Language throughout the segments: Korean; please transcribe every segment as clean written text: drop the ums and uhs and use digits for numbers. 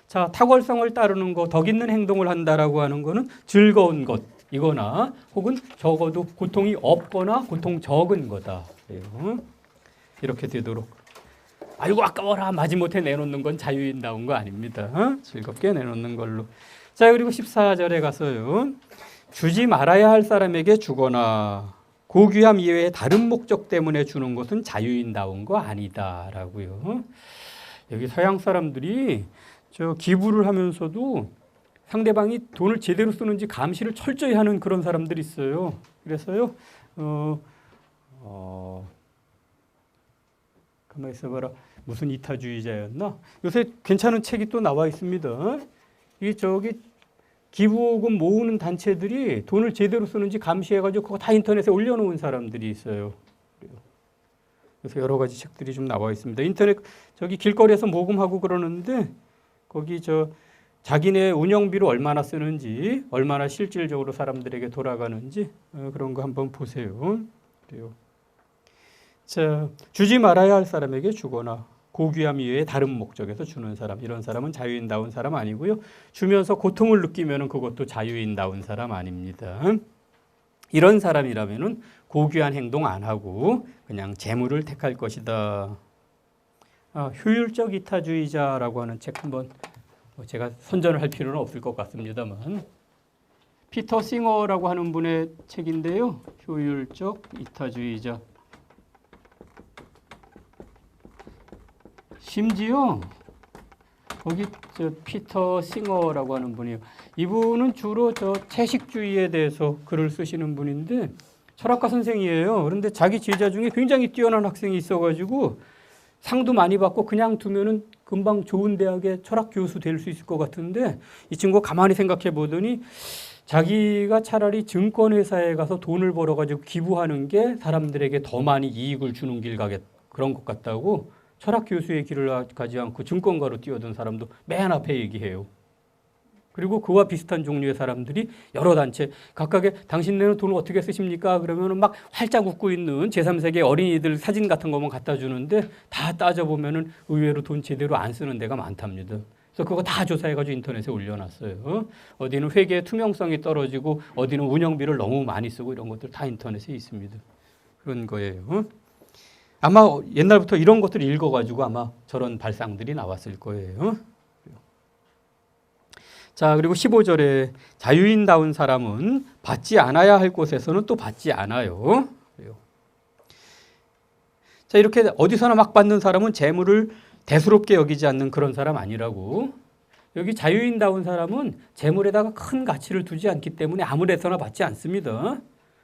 자, 탁월성을 따르는 거, 덕 있는 행동을 한다라고 하는 거는 즐거운 것이거나 혹은 적어도 고통이 없거나 고통 적은 거다. 이렇게 되도록. 아이고 아까워라 마지못해 내놓는 건 자유인다운 거 아닙니다. 즐겁게 내놓는 걸로. 자, 그리고 14절에 가서요. 주지 말아야 할 사람에게 주거나 고귀함 이외에 다른 목적 때문에 주는 것은 자유인다운 거 아니다라고요. 여기 서양 사람들이 저 기부를 하면서도 상대방이 돈을 제대로 쓰는지 감시를 철저히 하는 그런 사람들이 있어요. 그래서요, 가만히 있어봐라. 무슨 이타주의자였나? 요새 괜찮은 책이 또 나와 있습니다. 이 저기 기부금 모으는 단체들이 돈을 제대로 쓰는지 감시해가지고 그거 다 인터넷에 올려놓은 사람들이 있어요. 그래서 여러 가지 책들이 좀 나와 있습니다. 인터넷 저기 길거리에서 모금하고 그러는데 거기 저 자기네 운영비로 얼마나 쓰는지, 얼마나 실질적으로 사람들에게 돌아가는지 그런 거 한번 보세요. 그래요. 자, 주지 말아야 할 사람에게 주거나 고귀함 이외에 다른 목적에서 주는 사람, 이런 사람은 자유인다운 사람 아니고요. 주면서 고통을 느끼면 그것도 자유인다운 사람 아닙니다. 이런 사람이라면 고귀한 행동 안 하고 그냥 재물을 택할 것이다. 효율적 이타주의자라고 하는 책 한번 제가 선전을 할 필요는 없을 것 같습니다만 피터 싱어라고 하는 분의 책인데요. 효율적 이타주의자. 심지어 거기 저 피터 싱어라고 하는 분이요. 이분은 주로 저 채식주의에 대해서 글을 쓰시는 분인데 철학과 선생이에요. 그런데 자기 제자 중에 굉장히 뛰어난 학생이 있어가지고 상도 많이 받고 그냥 두면은 금방 좋은 대학의 철학 교수 될 수 있을 것 같은데 이 친구가 가만히 생각해 보더니 자기가 차라리 증권회사에 가서 돈을 벌어가지고 기부하는 게 사람들에게 더 많이 이익을 주는 길 가겠 그런 것 같다고 철학 교수의 길을 가지 않고 증권가로 뛰어든 사람도 맨 앞에 얘기해요. 그리고 그와 비슷한 종류의 사람들이 여러 단체 각각의 당신네는 돈을 어떻게 쓰십니까? 그러면 막 활짝 웃고 있는 제3세계 어린이들 사진 같은 거만 갖다 주는데 다 따져보면 의외로 돈 제대로 안 쓰는 데가 많답니다. 그래서 그거 다 조사해가지고 인터넷에 올려놨어요. 어디는 회계의 투명성이 떨어지고 어디는 운영비를 너무 많이 쓰고 이런 것들 다 인터넷에 있습니다. 그런 거예요. 아마 옛날부터 이런 것들을 읽어가지고 아마 저런 발상들이 나왔을 거예요. 자, 그리고 15절에 자유인다운 사람은 받지 않아야 할 곳에서는 또 받지 않아요. 자, 이렇게 어디서나 막 받는 사람은 재물을 대수롭게 여기지 않는 그런 사람 아니라고. 여기 자유인다운 사람은 재물에다가 큰 가치를 두지 않기 때문에 아무 데서나 받지 않습니다.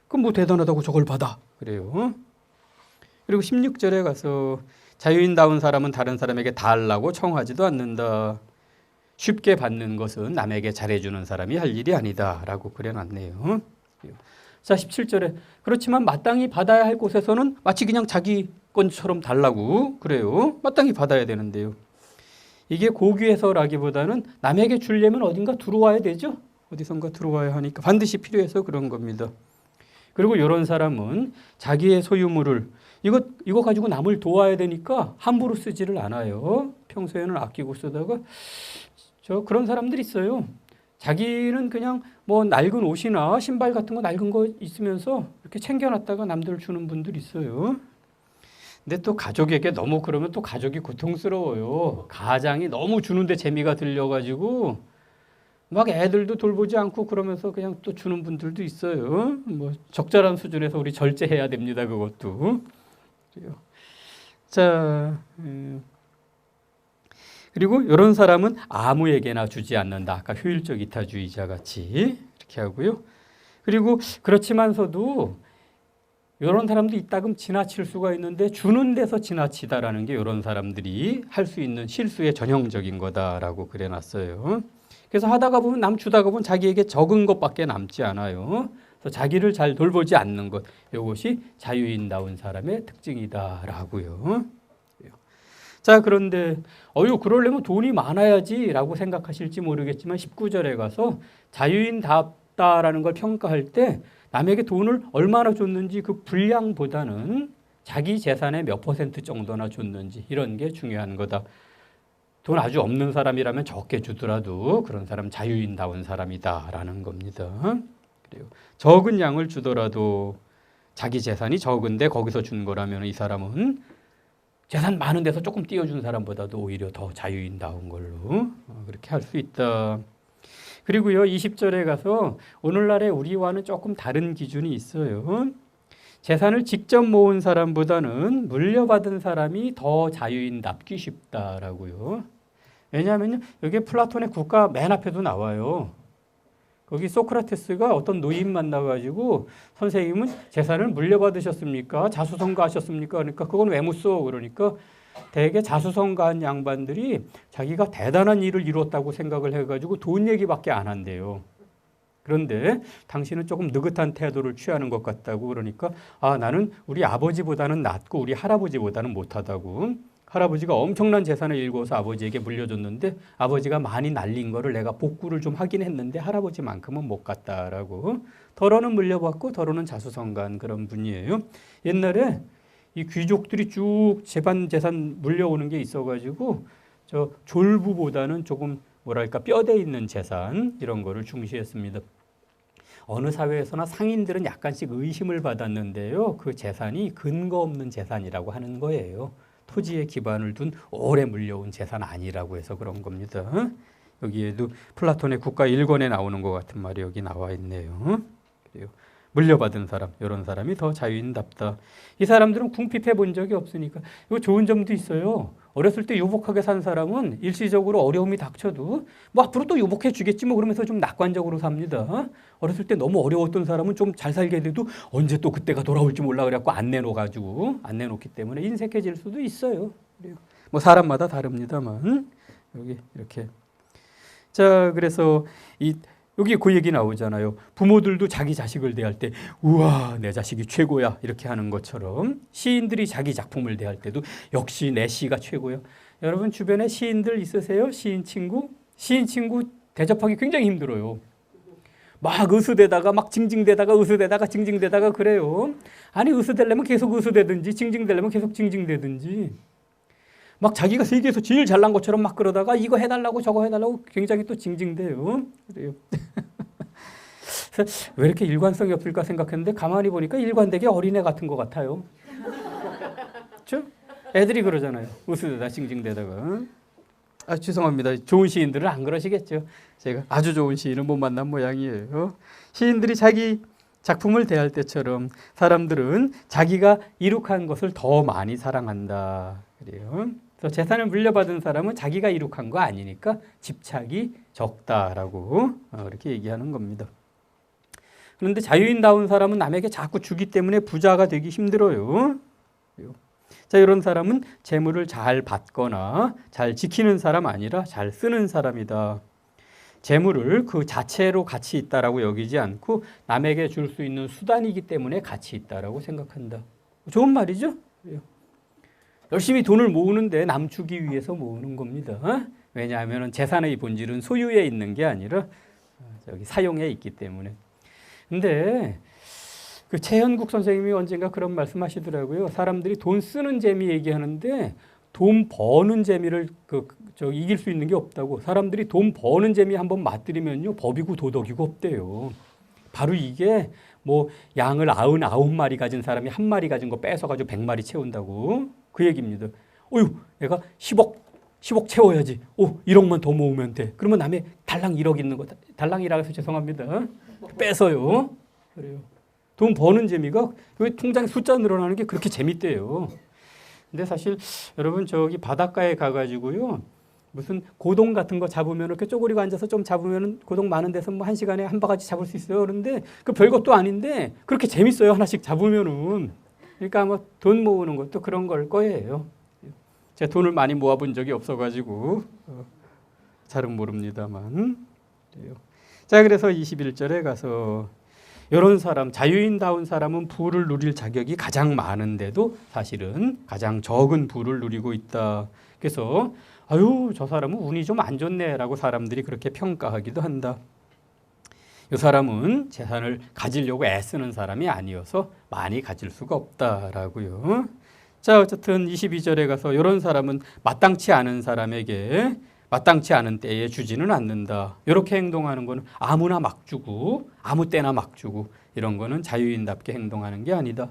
그럼 뭐 대단하다고 저걸 받아. 그래요. 그리고 16절에 가서 자유인다운 사람은 다른 사람에게 달라고 청하지도 않는다. 쉽게 받는 것은 남에게 잘해주는 사람이 할 일이 아니다 라고 그려놨네요. 자, 17절에 그렇지만 마땅히 받아야 할 곳에서는 마치 그냥 자기 건처럼 달라고 그래요. 마땅히 받아야 되는데요. 이게 고귀해서라기보다는 남에게 주려면 어딘가 들어와야 되죠. 어디선가 들어와야 하니까 반드시 필요해서 그런 겁니다. 그리고 이런 사람은 자기의 소유물을 이거 가지고 남을 도와야 되니까 함부로 쓰지를 않아요. 평소에는 아끼고 쓰다가 그런 사람들이 있어요. 자기는 그냥 뭐 낡은 옷이나 신발 같은 거 낡은 거 있으면서 이렇게 챙겨놨다가 남들 주는 분들이 있어요. 근데 또 가족에게 너무 그러면 또 가족이 고통스러워요. 가장이 너무 주는데 재미가 들려가지고 막 애들도 돌보지 않고 그러면서 그냥 또 주는 분들도 있어요. 뭐 적절한 수준에서 우리 절제해야 됩니다. 그것도. 자, 그리고 이런 사람은 아무에게나 주지 않는다. 아까 효율적 이타주의자 같이 이렇게 하고요. 그리고 그렇지만서도 이런 사람도 이따금 지나칠 수가 있는데 주는 데서 지나치다라는 게 이런 사람들이 할 수 있는 실수의 전형적인 거다라고 그래놨어요. 그래서 하다가 보면 남 주다가 보면 자기에게 적은 것밖에 남지 않아요. 그래서 자기를 잘 돌보지 않는 것, 이것이 자유인다운 사람의 특징이다라고요. 자, 그런데 그러려면 돈이 많아야지라고 생각하실지 모르겠지만 19절에 가서 자유인답다라는 걸 평가할 때 남에게 돈을 얼마나 줬는지 그 분량보다는 자기 재산의 몇 % 정도나 줬는지 이런 게 중요한 거다. 돈 아주 없는 사람이라면 적게 주더라도 그런 사람 자유인다운 사람이다라는 겁니다. 그래요. 적은 양을 주더라도 자기 재산이 적은데 거기서 준 거라면 이 사람은 재산 많은 데서 조금 띄워준 사람보다도 오히려 더 자유인다운 걸로 그렇게 할 수 있다. 그리고요, 20절에 가서 오늘날의 우리와는 조금 다른 기준이 있어요. 재산을 직접 모은 사람보다는 물려받은 사람이 더 자유인답기 쉽다라고요. 왜냐하면 여기 플라톤의 국가 맨 앞에도 나와요. 거기 소크라테스가 어떤 노인 만나가지고 선생님은 재산을 물려받으셨습니까? 자수성가하셨습니까? 그러니까 그건 왜 묻소? 그러니까 대개 자수성가한 양반들이 자기가 대단한 일을 이뤘다고 생각을 해가지고 돈 얘기밖에 안 한대요. 그런데 당신은 조금 느긋한 태도를 취하는 것 같다고. 그러니까 나는 우리 아버지보다는 낫고 우리 할아버지보다는 못하다고. 할아버지가 엄청난 재산을 일궈서 아버지에게 물려줬는데 아버지가 많이 날린 거를 내가 복구를 좀 하긴 했는데 할아버지만큼은 못 갔다라고. 더러는 물려받고 더러는 자수성가한 그런 분이에요. 옛날에 이 귀족들이 쭉 재반 재산 물려오는 게 있어가지고 저 졸부보다는 조금 뭐랄까 뼈대 있는 재산 이런 거를 중시했습니다. 어느 사회에서나 상인들은 약간씩 의심을 받았는데요. 그 재산이 근거 없는 재산이라고 하는 거예요. 토지에 기반을 둔 오래 물려온 재산 아니라고 해서 그런 겁니다. 여기에도 플라톤의 국가 1권에 나오는 것 같은 말이 여기 나와 있네요. 그래요. 물려받은 사람, 이런 사람이 더 자유인답다. 이 사람들은 궁핍해 본 적이 없으니까. 이거 좋은 점도 있어요. 어렸을 때 유복하게 산 사람은 일시적으로 어려움이 닥쳐도 뭐 앞으로 또 유복해 주겠지 뭐 그러면서 좀 낙관적으로 삽니다. 어렸을 때 너무 어려웠던 사람은 좀 잘 살게 돼도 언제 또 그때가 돌아올지 몰라 그래갖고 안 내놓기 때문에 인색해질 수도 있어요. 뭐 사람마다 다릅니다만 여기 이렇게. 자, 그래서 여기 그 얘기 나오잖아요. 부모들도 자기 자식을 대할 때 우와 내 자식이 최고야 이렇게 하는 것처럼 시인들이 자기 작품을 대할 때도 역시 내 시가 최고야. 여러분 주변에 시인들 있으세요? 시인 친구? 시인 친구 대접하기 굉장히 힘들어요. 막 으스대다가 막 징징대다가 으스대다가 징징대다가 그래요. 아니 으스대려면 계속 으스대든지 징징대려면 계속 징징대든지 막 자기가 세계에서 제일 잘난 것처럼 막 그러다가 이거 해달라고 저거 해달라고 굉장히 또 징징대요. 그래요. 왜 이렇게 일관성이 없을까 생각했는데 가만히 보니까 일관되게 어린애 같은 것 같아요. 그렇죠? 애들이 그러잖아요. 으스대다 징징대다가. 죄송합니다. 좋은 시인들은 안 그러시겠죠. 제가 아주 좋은 시인을 못 만난 모양이에요. 시인들이 자기 작품을 대할 때처럼 사람들은 자기가 이룩한 것을 더 많이 사랑한다. 그래요. 그래서 재산을 물려받은 사람은 자기가 이룩한 거 아니니까 집착이 적다라고 이렇게 얘기하는 겁니다. 그런데 자유인다운 사람은 남에게 자꾸 주기 때문에 부자가 되기 힘들어요. 자, 이런 사람은 재물을 잘 받거나 잘 지키는 사람 아니라 잘 쓰는 사람이다. 재물을 그 자체로 가치 있다라고 여기지 않고 남에게 줄 수 있는 수단이기 때문에 가치 있다라고 생각한다. 좋은 말이죠? 열심히 돈을 모으는데 남 주기 위해서 모으는 겁니다. 왜냐하면 재산의 본질은 소유에 있는 게 아니라 사용에 있기 때문에. 근데 그 최현국 선생님이 언젠가 그런 말씀하시더라고요. 사람들이 돈 쓰는 재미 얘기하는데 돈 버는 재미를 이길 수 있는 게 없다고. 사람들이 돈 버는 재미 한번 맛들이면요 법이고 도덕이고 없대요. 바로 이게 뭐 양을 99마리 가진 사람이 한 마리 가진 거 뺏어가지고 100마리 채운다고 그 얘기입니다. 내가 10억 채워야지. 1억만 더 모으면 돼. 그러면 남의 달랑 1억 있는 거 달랑이라 해서 죄송합니다. 뺏어요. 그래요. 돈 버는 재미가 통장에 숫자 늘어나는 게 그렇게 재밌대요. 근데 사실 여러분 저기 바닷가에 가가지고요 무슨 고동 같은 거 잡으면 이렇게 쪼그리고 앉아서 좀 잡으면 고동 많은 데서 뭐 1시간에 한 바가지 잡을 수 있어요. 그런데 그 별것도 아닌데 그렇게 재밌어요. 하나씩 잡으면은. 그러니까 아마 돈 모으는 것도 그런 걸 거예요. 제가 돈을 많이 모아본 적이 없어가지고 잘은 모릅니다만. 자, 그래서 21절에 가서 이런 사람, 자유인다운 사람은 부를 누릴 자격이 가장 많은데도 사실은 가장 적은 부를 누리고 있다. 그래서 저 사람은 운이 좀 안 좋네라고 사람들이 그렇게 평가하기도 한다. 이 사람은 재산을 가지려고 애쓰는 사람이 아니어서 많이 가질 수가 없다라고요. 자, 어쨌든 22절에 가서 이런 사람은 마땅치 않은 사람에게 마땅치 않은 때에 주지는 않는다. 이렇게 행동하는 거는 아무나 막 주고 아무 때나 막 주고 이런 거는 자유인답게 행동하는 게 아니다.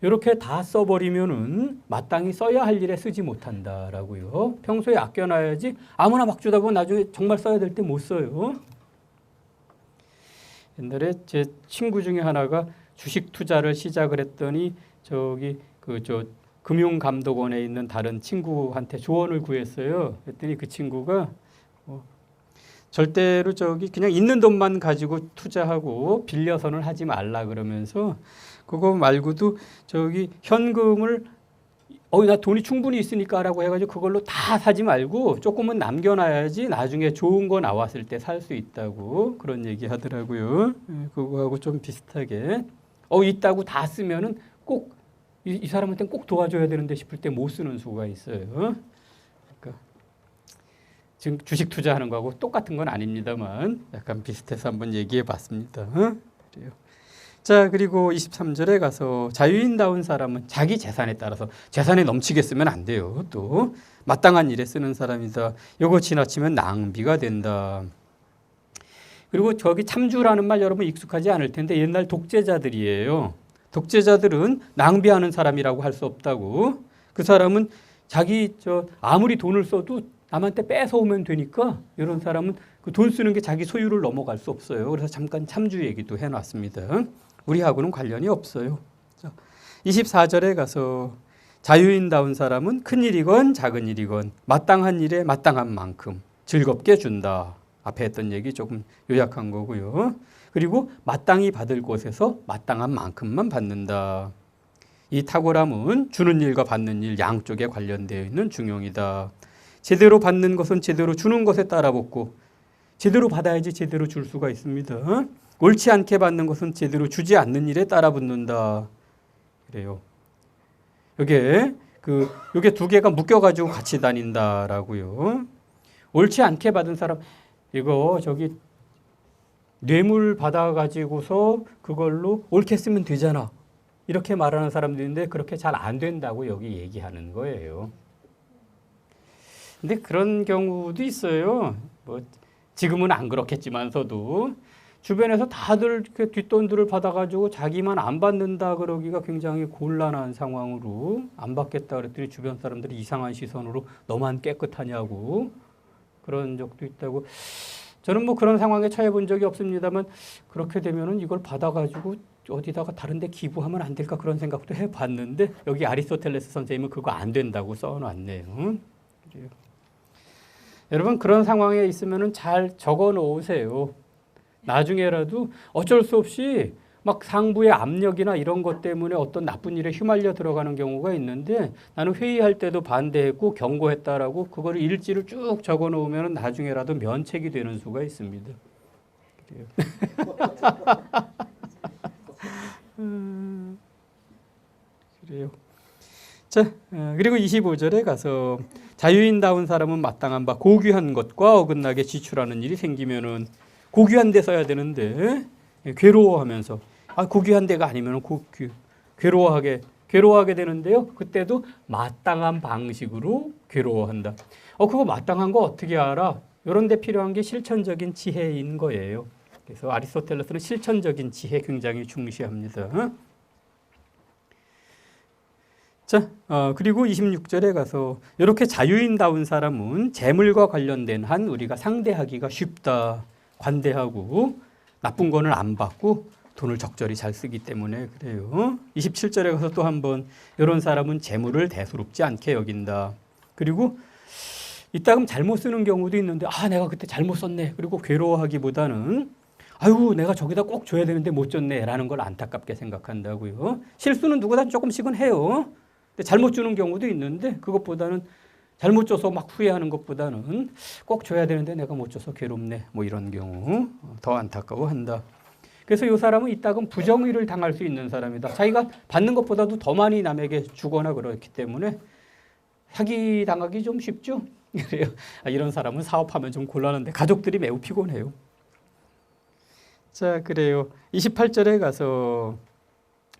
이렇게 다 써버리면은 마땅히 써야 할 일에 쓰지 못한다라고요. 평소에 아껴놔야지 아무나 막 주다 보면 나중에 정말 써야 될 때 못 써요. 옛날에 제 친구 중에 하나가 주식 투자를 시작을 했더니 저기 금융감독원에 있는 다른 친구한테 조언을 구했어요. 그랬더니 그 친구가 절대로 그냥 있는 돈만 가지고 투자하고 빌려서는 하지 말라 그러면서 그거 말고도 현금을 나 돈이 충분히 있으니까라고 해가지고 그걸로 다 사지 말고 조금은 남겨놔야지 나중에 좋은 거 나왔을 때 살 수 있다고 그런 얘기 하더라고요. 그거하고 좀 비슷하게 있다고 다 쓰면은 꼭 이 사람한테는 꼭 도와줘야 되는데 싶을 때 못 쓰는 수가 있어요. 그러니까 지금 주식 투자하는 거하고 똑같은 건 아닙니다만 약간 비슷해서 한번 얘기해 봤습니다. 그래요. 자, 그리고 23절에 가서 자유인다운 사람은 자기 재산에 따라서 재산에 넘치게 쓰면 안 돼요. 또 마땅한 일에 쓰는 사람이다. 이거 지나치면 낭비가 된다. 그리고 참주라는 말 여러분 익숙하지 않을 텐데 옛날 독재자들이에요. 독재자들은 낭비하는 사람이라고 할 수 없다고. 그 사람은 아무리 돈을 써도 남한테 뺏어오면 되니까 이런 사람은 그 돈 쓰는 게 자기 소유를 넘어갈 수 없어요. 그래서 잠깐 참주 얘기도 해놨습니다. 우리하고는 관련이 없어요. 24절에 가서 자유인다운 사람은 큰 일이건 작은 일이건 마땅한 일에 마땅한 만큼 즐겁게 준다. 앞에 했던 얘기 조금 요약한 거고요. 그리고 마땅히 받을 곳에서 마땅한 만큼만 받는다. 이 탁월함은 주는 일과 받는 일 양쪽에 관련되어 있는 중용이다. 제대로 받는 것은 제대로 주는 것에 따라 붙고 제대로 받아야지 제대로 줄 수가 있습니다. 옳지 않게 받는 것은 제대로 주지 않는 일에 따라 붙는다. 그래요. 요게 두 개가 묶여가지고 같이 다닌다라고요. 옳지 않게 받은 사람 이거 뇌물 받아가지고서 그걸로 옳게 쓰면 되잖아. 이렇게 말하는 사람들인데 그렇게 잘 안 된다고 여기 얘기하는 거예요. 근데 그런 경우도 있어요. 지금은 안 그렇겠지만서도 주변에서 다들 뒷돈들을 받아가지고 자기만 안 받는다 그러기가 굉장히 곤란한 상황으로 안 받겠다 그랬더니 주변 사람들이 이상한 시선으로 너만 깨끗하냐고 그런 적도 있다고. 저는 그런 상황에 처해 본 적이 없습니다만 그렇게 되면은 이걸 받아가지고 어디다가 다른 데 기부하면 안 될까 그런 생각도 해봤는데 여기 아리스토텔레스 선생님은 그거 안 된다고 써놨네요. 그래요. 여러분 그런 상황에 있으면은 잘 적어 놓으세요. 나중에라도 어쩔 수 없이 막 상부의 압력이나 이런 것 때문에 어떤 나쁜 일에 휘말려 들어가는 경우가 있는데 나는 회의할 때도 반대했고 경고했다라고 그거를 일지를 쭉 적어 놓으면 나중에라도 면책이 되는 수가 있습니다. 그래요. 그래요. 자, 그리고 25절에 가서 자유인다운 사람은 마땅한 바 고귀한 것과 어긋나게 지출하는 일이 생기면은 고귀한 데 써야 되는데 괴로워하면서 고귀한 데가 아니면 괴로워하게 되는데요. 그때도 마땅한 방식으로 괴로워한다. 그거 마땅한 거 어떻게 알아? 이런 데 필요한 게 실천적인 지혜인 거예요. 그래서 아리스토텔레스는 실천적인 지혜 굉장히 중시합니다. 자, 그리고 26절에 가서 이렇게 자유인다운 사람은 재물과 관련된 한 우리가 상대하기가 쉽다. 관대하고 나쁜 거는 안 받고 돈을 적절히 잘 쓰기 때문에 그래요. 27절에 가서 또 한번 이런 사람은 재물을 대수롭지 않게 여긴다. 그리고 이따금 잘못 쓰는 경우도 있는데 내가 그때 잘못 썼네. 그리고 괴로워하기보다는 내가 저기다 꼭 줘야 되는데 못 줬네 라는 걸 안타깝게 생각한다고요. 실수는 누구나 조금씩은 해요. 근데 잘못 주는 경우도 있는데 그것보다는 잘못 줘서 막 후회하는 것보다는 꼭 줘야 되는데 내가 못 줘서 괴롭네. 이런 경우 더 안타까워한다. 그래서 이 사람은 이따금 부정의를 당할 수 있는 사람이다. 자기가 받는 것보다도 더 많이 남에게 주거나 그렇기 때문에 사기 당하기 좀 쉽죠. 그래요. 이런 사람은 사업하면 좀 곤란한데 가족들이 매우 피곤해요. 자, 그래요. 28절에 가서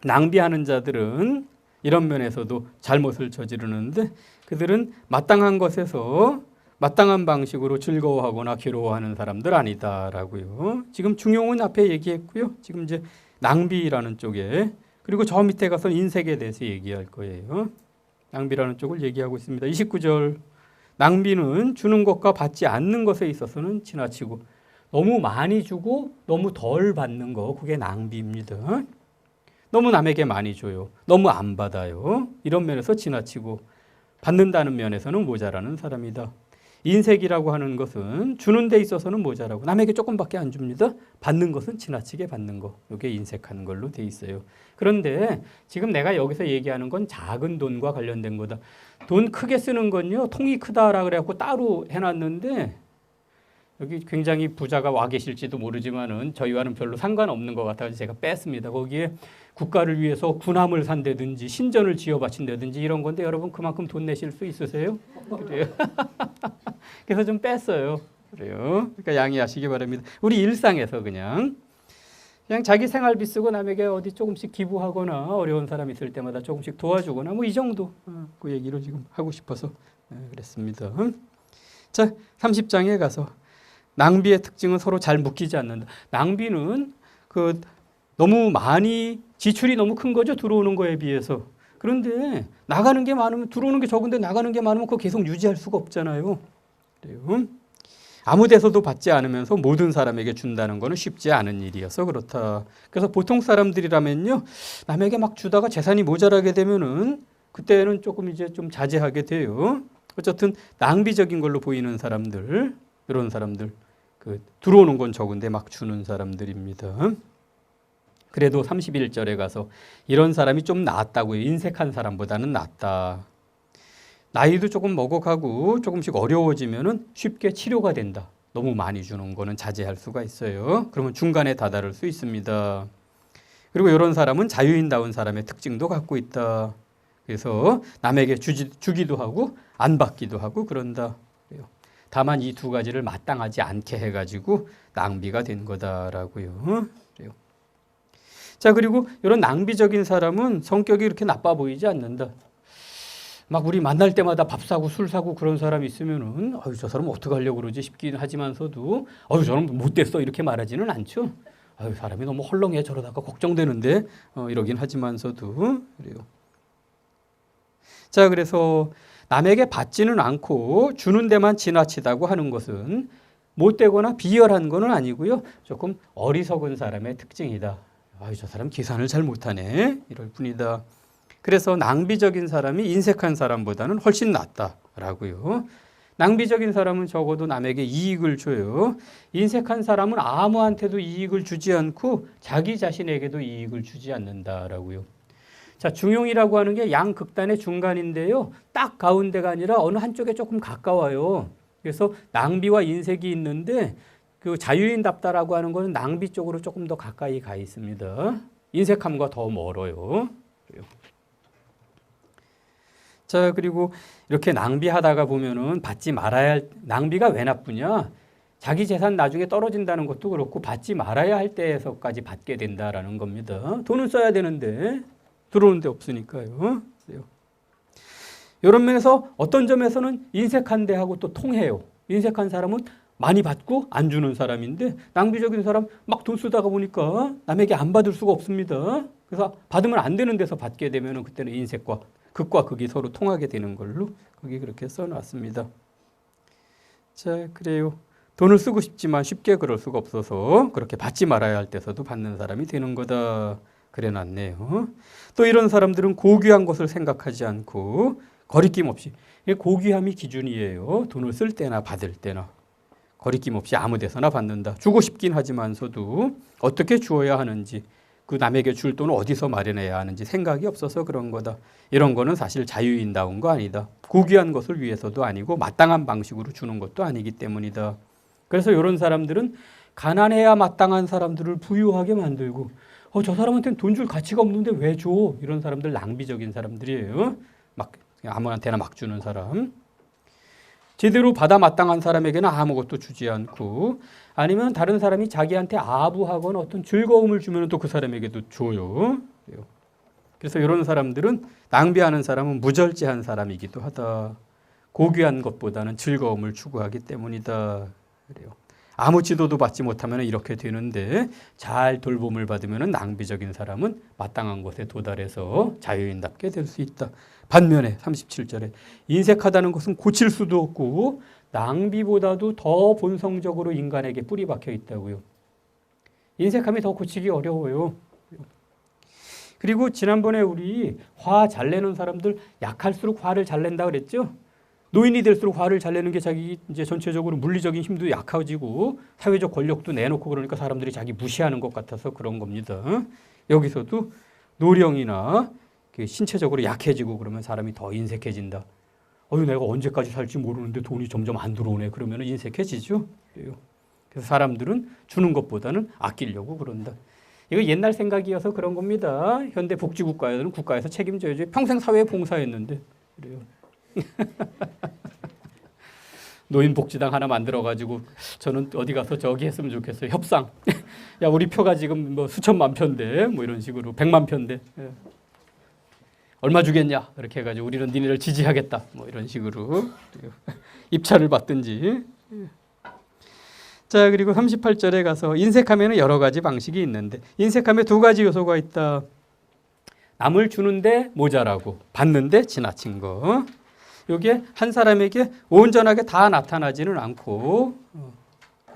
낭비하는 자들은 이런 면에서도 잘못을 저지르는데 그들은 마땅한 것에서 마땅한 방식으로 즐거워하거나 괴로워하는 사람들 아니다라고요. 지금 중용은 앞에 얘기했고요. 지금 이제 낭비라는 쪽에 그리고 저 밑에 가서 인색에 대해서 얘기할 거예요. 낭비라는 쪽을 얘기하고 있습니다. 29절 낭비는 주는 것과 받지 않는 것에 있어서는 지나치고 너무 많이 주고 너무 덜 받는 거 그게 낭비입니다. 너무 남에게 많이 줘요. 너무 안 받아요. 이런 면에서 지나치고 받는다는 면에서는 모자라는 사람이다. 인색이라고 하는 것은 주는 데 있어서는 모자라고 남에게 조금밖에 안 줍니다. 받는 것은 지나치게 받는 거. 이게 인색하는 걸로 돼 있어요. 그런데 지금 내가 여기서 얘기하는 건 작은 돈과 관련된 거다. 돈 크게 쓰는 건요. 통이 크다라 그래갖고 따로 해놨는데 여기 굉장히 부자가 와 계실지도 모르지만은 저희와는 별로 상관없는 것 같아서 제가 뺐습니다. 거기에 국가를 위해서 군함을 산다든지 신전을 지어 바친다든지 이런 건데 여러분 그만큼 돈 내실 수 있으세요? 그래요. 그래서 좀 뺐어요. 그래요. 그러니까 양해하시기 바랍니다. 우리 일상에서 그냥 자기 생활비 쓰고 남에게 어디 조금씩 기부하거나 어려운 사람 있을 때마다 조금씩 도와주거나 뭐 이 정도 그 얘기를 지금 하고 싶어서 그랬습니다. 자, 30장에 가서 낭비의 특징은 서로 잘 묶이지 않는다. 낭비는 그 너무 많이 지출이 너무 큰 거죠. 들어오는 거에 비해서. 그런데 나가는 게 많으면 들어오는 게 적은데 나가는 게 많으면 그거 계속 유지할 수가 없잖아요. 그래요. 아무 데서도 받지 않으면서 모든 사람에게 준다는 거는 쉽지 않은 일이어서 그렇다. 그래서 보통 사람들이라면요. 남에게 막 주다가 재산이 모자라게 되면은 그때는 조금 이제 좀 자제하게 돼요. 어쨌든 낭비적인 걸로 보이는 사람들, 이런 사람들. 그 들어오는 건 적은데 막 주는 사람들입니다. 그래도 31절에 가서 이런 사람이 좀 낫다고요. 인색한 사람보다는 낫다. 나이도 조금 먹어가고 조금씩 어려워지면은 쉽게 치료가 된다. 너무 많이 주는 거는 자제할 수가 있어요. 그러면 중간에 다다를 수 있습니다. 그리고 이런 사람은 자유인다운 사람의 특징도 갖고 있다. 그래서 남에게 주기도 하고 안 받기도 하고 그런다. 다만 이 두 가지를 마땅하지 않게 해가지고 낭비가 된 거다라고요. 그래요. 자, 그리고 이런 낭비적인 사람은 성격이 이렇게 나빠 보이지 않는다. 막 우리 만날 때마다 밥 사고 술 사고 그런 사람이 있으면은 아유 저 사람 어떻게 하려고 그러지 싶긴 하지만서도 아유 저는 못됐어 이렇게 말하지는 않죠. 아유 사람이 너무 헐렁해 저러다가 걱정되는데 이러긴 하지만서도 그래요. 자, 그래서 남에게 받지는 않고 주는 데만 지나치다고 하는 것은 못되거나 비열한 거는 아니고요. 조금 어리석은 사람의 특징이다. 아유, 저 사람 계산을 잘 못하네. 이럴 뿐이다. 그래서 낭비적인 사람이 인색한 사람보다는 훨씬 낫다라고요. 낭비적인 사람은 적어도 남에게 이익을 줘요. 인색한 사람은 아무한테도 이익을 주지 않고 자기 자신에게도 이익을 주지 않는다라고요. 자, 중용이라고 하는 게 양극단의 중간인데요. 딱 가운데가 아니라 어느 한쪽에 조금 가까워요. 그래서 낭비와 인색이 있는데 그 자유인답다라고 하는 거는 낭비 쪽으로 조금 더 가까이 가 있습니다. 인색함과 더 멀어요. 자, 그리고 이렇게 낭비하다가 보면은 받지 말아야 할, 낭비가 왜 나쁘냐? 자기 재산 나중에 떨어진다는 것도 그렇고 받지 말아야 할 때에서까지 받게 된다라는 겁니다. 돈은 써야 되는데 들어오는 데 없으니까요. 이런 면에서 어떤 점에서는 인색한 데하고 또 통해요. 인색한 사람은 많이 받고 안 주는 사람인데 낭비적인 사람 막 돈 쓰다가 보니까 남에게 안 받을 수가 없습니다. 그래서 받으면 안 되는 데서 받게 되면 그때는 인색과 극과 극이 서로 통하게 되는 걸로 거기 그렇게 써놨습니다. 자, 그래요. 돈을 쓰고 싶지만 쉽게 그럴 수가 없어서 그렇게 받지 말아야 할 때서도 받는 사람이 되는 거다. 그래 놨네요. 또 이런 사람들은 고귀한 것을 생각하지 않고 거리낌 없이, 고귀함이 기준이에요. 돈을 쓸 때나 받을 때나 거리낌 없이 아무 데서나 받는다. 주고 싶긴 하지만서도 어떻게 주어야 하는지, 그 남에게 줄 돈을 어디서 마련해야 하는지 생각이 없어서 그런 거다. 이런 거는 사실 자유인다운 거 아니다. 고귀한 것을 위해서도 아니고 마땅한 방식으로 주는 것도 아니기 때문이다. 그래서 이런 사람들은 가난해야 마땅한 사람들을 부유하게 만들고 저 사람한테는 돈 줄 가치가 없는데 왜 줘? 이런 사람들 낭비적인 사람들이에요. 막 아무한테나 막 주는 사람. 제대로 받아 마땅한 사람에게는 아무것도 주지 않고 아니면 다른 사람이 자기한테 아부하거나 어떤 즐거움을 주면 또 그 사람에게도 줘요. 그래서 이런 사람들은 낭비하는 사람은 무절제한 사람이기도 하다. 고귀한 것보다는 즐거움을 추구하기 때문이다. 그래요. 아무 지도도 받지 못하면 이렇게 되는데 잘 돌봄을 받으면 낭비적인 사람은 마땅한 곳에 도달해서 자유인답게 될 수 있다. 반면에 37절에 인색하다는 것은 고칠 수도 없고 낭비보다도 더 본성적으로 인간에게 뿌리 박혀 있다고요. 인색함이 더 고치기 어려워요. 그리고 지난번에 우리 화 잘 내는 사람들 약할수록 화를 잘 낸다 그랬죠? 노인이 될수록 화를 잘 내는 게 자기 이제 전체적으로 물리적인 힘도 약해지고 사회적 권력도 내놓고 그러니까 사람들이 자기 무시하는 것 같아서 그런 겁니다. 여기서도 노령이나 신체적으로 약해지고 그러면 사람이 더 인색해진다. 내가 언제까지 살지 모르는데 돈이 점점 안 들어오네. 그러면 인색해지죠. 그래서 사람들은 주는 것보다는 아끼려고 그런다. 이거 옛날 생각이어서 그런 겁니다. 현대 복지국가에서는 국가에서 책임져야지. 평생 사회에 봉사했는데. 그래요. 노인복지당 하나 만들어가지고 저는 어디 가서 저기 했으면 좋겠어요. 협상. 야, 우리 표가 지금 뭐 수천만 표인데 뭐 이런 식으로 100만 표인데 얼마 주겠냐 이렇게 해가지고 우리는 니네를 지지하겠다 뭐 이런 식으로 입찰을 받든지. 자, 그리고 38절에 가서 인색하면 여러 가지 방식이 있는데 인색함에 두 가지 요소가 있다. 남을 주는데 모자라고 받는데 지나친 거. 이게 한 사람에게 온전하게 다 나타나지는 않고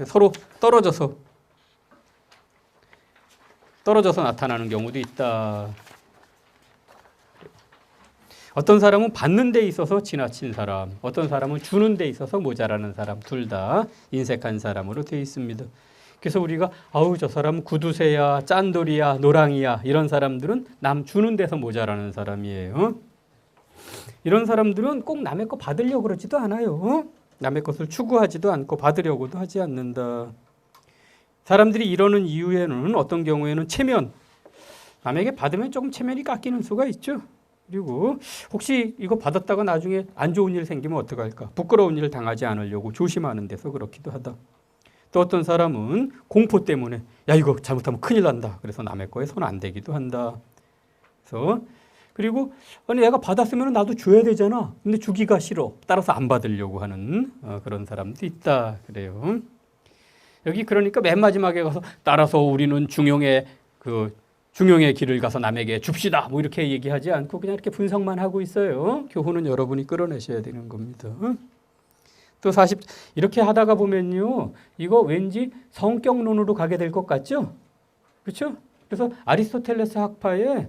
서로 떨어져서 나타나는 경우도 있다. 어떤 사람은 받는 데 있어서 지나친 사람, 어떤 사람은 주는 데 있어서 모자라는 사람, 둘 다 인색한 사람으로 되어 있습니다. 그래서 우리가 저 사람은 구두쇠야, 짠돌이야, 노랑이야 이런 사람들은 남 주는 데서 모자라는 사람이에요. 이런 사람들은 꼭 남의 거 받으려고 그러지도 않아요. 남의 것을 추구하지도 않고 받으려고도 하지 않는다. 사람들이 이러는 이유에는 어떤 경우에는 체면, 남에게 받으면 조금 체면이 깎이는 수가 있죠. 그리고 혹시 이거 받았다가 나중에 안 좋은 일 생기면 어떡할까? 부끄러운 일을 당하지 않으려고 조심하는 데서 그렇기도 하다. 또 어떤 사람은 공포 때문에 이거 잘못하면 큰일 난다. 그래서 남의 거에 손 안 대기도 한다. 그래서 그리고 내가 받았으면 나도 줘야 되잖아. 근데 주기가 싫어. 따라서 안 받으려고 하는 그런 사람도 있다. 그래요. 여기 그러니까 맨 마지막에 가서 따라서 우리는 중용의 길을 가서 남에게 줍시다. 뭐 이렇게 얘기하지 않고 그냥 이렇게 분석만 하고 있어요. 교훈은 여러분이 끌어내셔야 되는 겁니다. 또 이렇게 하다가 보면요. 이거 왠지 성격론으로 가게 될 것 같죠? 그렇죠? 그래서 아리스토텔레스 학파에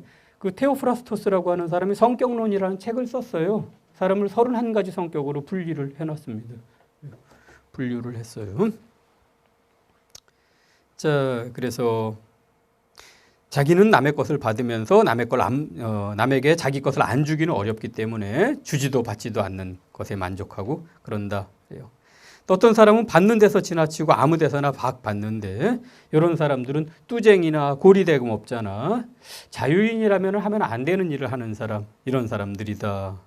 테오프라스토스라고 하는 사람이 성격론이라는 책을 썼어요. 사람을 31가지 성격으로 분류를 해놨습니다. 분류를 했어요. 자, 그래서 자기는 남의 것을 받으면서 남에게 자기 것을 안 주기는 어렵기 때문에 주지도 받지도 않는 것에 만족하고 그런다. 그래요. 또 어떤 사람은 받는 데서 지나치고 아무 데서나 받는데 이런 사람들은 뚜쟁이나 고리대금 없잖아. 자유인이라면 하면 안 되는 일을 하는 사람, 이런 사람들이다.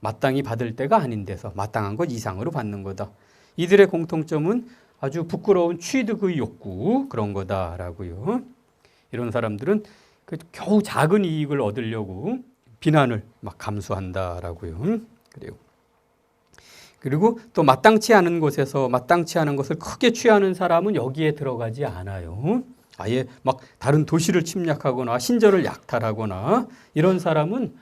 마땅히 받을 때가 아닌 데서 마땅한 것 이상으로 받는 거다. 이들의 공통점은 아주 부끄러운 취득의 욕구 그런 거다라고요. 이런 사람들은 겨우 작은 이익을 얻으려고 비난을 막 감수한다라고요. 그래요. 그리고 또 마땅치 않은 곳에서 마땅치 않은 것을 크게 취하는 사람은 여기에 들어가지 않아요. 아예 막 다른 도시를 침략하거나 신절을 약탈하거나 이런 사람은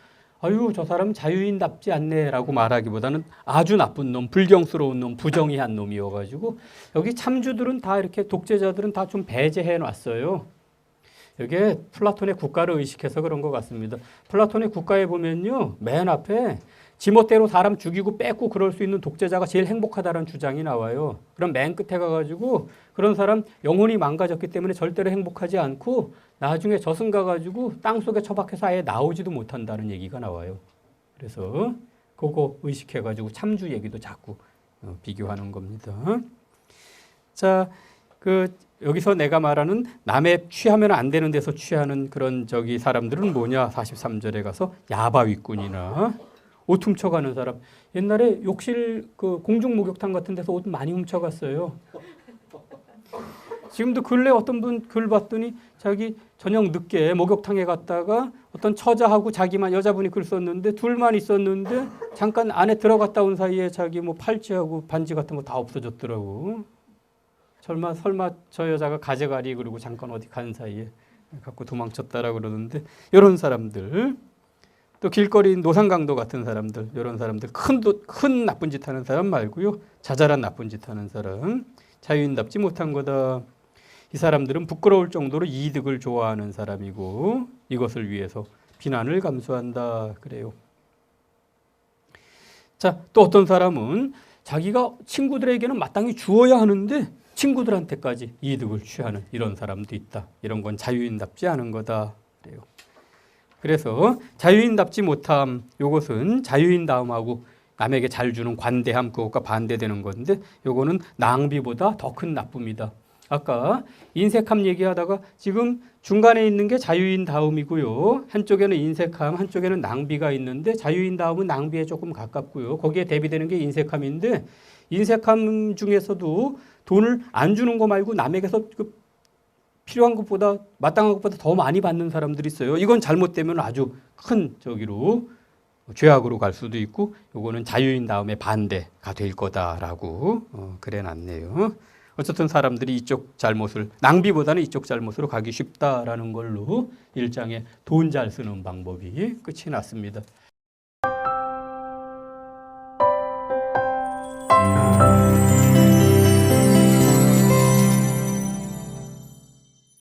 저 사람은 자유인답지 않네라고 말하기보다는 아주 나쁜 놈, 불경스러운 놈, 부정의한 놈이어가지고 여기 참주들은 다 이렇게 독재자들은 다 좀 배제해 놨어요. 이게 플라톤의 국가를 의식해서 그런 것 같습니다. 플라톤의 국가에 보면요. 맨 앞에 지멋대로 사람 죽이고 뺏고 그럴 수 있는 독재자가 제일 행복하다는 주장이 나와요. 그럼 맨 끝에 가가지고 그런 사람 영혼이 망가졌기 때문에 절대로 행복하지 않고 나중에 저승 가가지고 땅속에 처박혀서 아예 나오지도 못한다는 얘기가 나와요. 그래서 그거 의식해가지고 참주 얘기도 자꾸 비교하는 겁니다. 자, 여기서 내가 말하는 남의 취하면 안 되는 데서 취하는 그런 사람들은 뭐냐? 43절에 가서 야바위꾼이나 옷 훔쳐가는 사람. 옛날에 욕실 공중 목욕탕 같은 데서 옷 많이 훔쳐갔어요. 지금도 근래 어떤 분 글 봤더니 자기 저녁 늦게 목욕탕에 갔다가 어떤 처자하고 자기만 여자분이 글 썼는데 둘만 있었는데 잠깐 안에 들어갔다 온 사이에 자기 뭐 팔찌하고 반지 같은 거 다 없어졌더라고. 설마 저 여자가 가져가리 그러고 잠깐 어디 간 사이에 갖고 도망쳤다라 그러는데 이런 사람들 또 길거리 노상강도 같은 사람들 이런 사람들 큰 나쁜 짓 하는 사람 말고요. 자잘한 나쁜 짓 하는 사람 자유인답지 못한 거다. 이 사람들은 부끄러울 정도로 이득을 좋아하는 사람이고 이것을 위해서 비난을 감수한다 그래요. 자, 또 어떤 사람은 자기가 친구들에게는 마땅히 주어야 하는데 친구들한테까지 이득을 취하는 이런 사람도 있다. 이런 건 자유인답지 않은 거다 그래요. 그래서 자유인답지 못함 이것은 자유인다움하고 남에게 잘 주는 관대함 그것과 반대되는 건데 이거는 낭비보다 더 큰 나쁨이다. 아까 인색함 얘기하다가 지금 중간에 있는 게 자유인다움이고요. 한쪽에는 인색함, 한쪽에는 낭비가 있는데 자유인다움은 낭비에 조금 가깝고요. 거기에 대비되는 게 인색함인데 인색함 중에서도 돈을 안 주는 거 말고 남에게서 필요한 것보다 마땅한 것보다 더 많이 받는 사람들이 있어요. 이건 잘못되면 아주 큰 죄악으로 갈 수도 있고 이거는 자유인다움의 반대가 될 거다라고 그래놨네요. 어쨌든 사람들이 이쪽 잘못을 낭비보다는 이쪽 잘못으로 가기 쉽다라는 걸로 일장의 돈 잘 쓰는 방법이 끝이 났습니다.